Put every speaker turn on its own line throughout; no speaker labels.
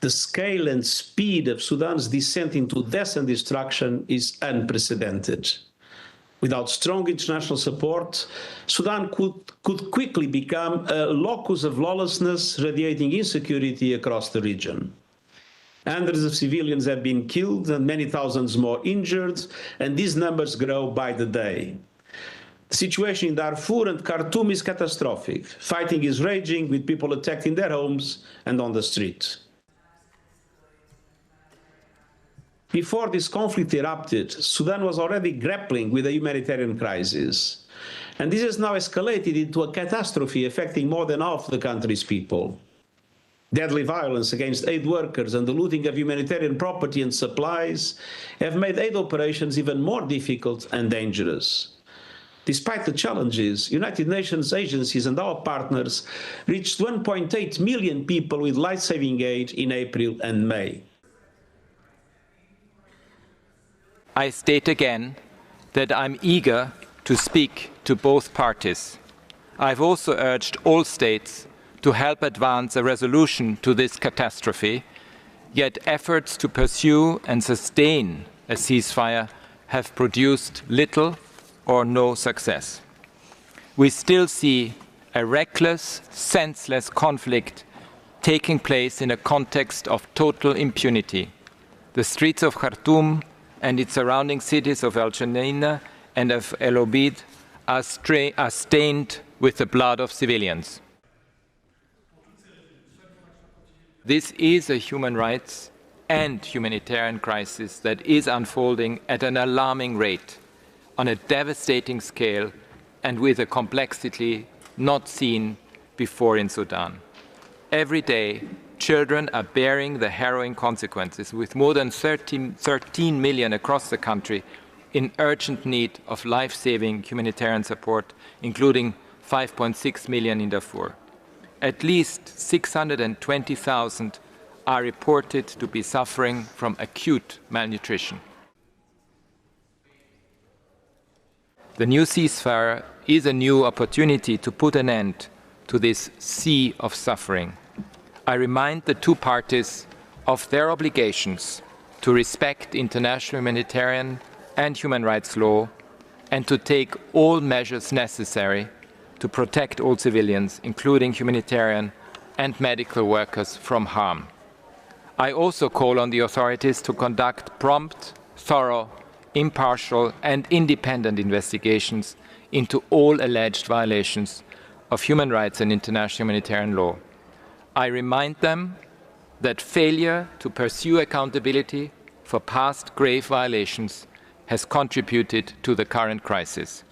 The scale and speed of Sudan's descent into death and destruction is unprecedented. Without strong international support, Sudan could quickly become a locus of lawlessness, radiating insecurity across the region. Hundreds of civilians have been killed and many thousands more injured, and these numbers grow by the day. The situation in Darfur and Khartoum is catastrophic. Fighting is raging, with people attacked in their homes and on the street. Before this conflict erupted, Sudan was already grappling with a humanitarian crisis. And this has now escalated into a catastrophe affecting more than half the country's people. Deadly violence against aid workers and the looting of humanitarian property and supplies have made aid operations even more difficult and dangerous. Despite the challenges, United Nations agencies and our partners reached 1.8 million people with life-saving aid in April and May.
I state again that I'm eager to speak to both parties. I've also urged all states to help advance a resolution to this catastrophe, yet efforts to pursue and sustain a ceasefire have produced little or no success. We still see a reckless, senseless conflict taking place in a context of total impunity. The streets of Khartoum and its surrounding cities of El Geneina and of El Obeid are stained with the blood of civilians. This is a human rights and humanitarian crisis that is unfolding at an alarming rate, on a devastating scale, and with a complexity not seen before in Sudan. Every day, children are bearing the harrowing consequences, with more than 13 million across the country in urgent need of life-saving humanitarian support, including 5.6 million in Darfur. At least 620,000 are reported to be suffering from acute malnutrition. The new ceasefire is a new opportunity to put an end to this sea of suffering. I remind the two parties of their obligations to respect international humanitarian and human rights law and to take all measures necessary to protect all civilians, including humanitarian and medical workers, from harm. I also call on the authorities to conduct prompt, thorough, impartial and independent investigations into all alleged violations of human rights and international humanitarian law. I remind them that failure to pursue accountability for past grave violations has contributed to the current crisis.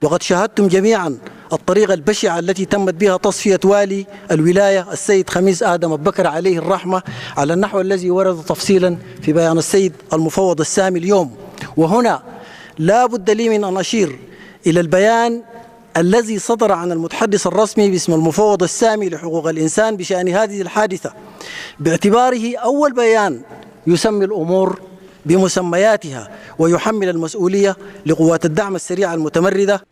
وقد شاهدتم جميعا الطريقة البشعة التي تمت بها تصفية والي الولاية السيد خميس آدم بكر عليه الرحمة على النحو الذي ورد تفصيلا في بيان السيد المفوض السامي اليوم. وهنا لا بد لي من أن أشير إلى البيان الذي صدر عن المتحدث الرسمي باسم المفوض السامي لحقوق الإنسان بشأن هذه الحادثة، باعتباره أول بيان يسمي الأمور بمسمياتها ويحمل المسؤولية لقوات الدعم السريع المتمردة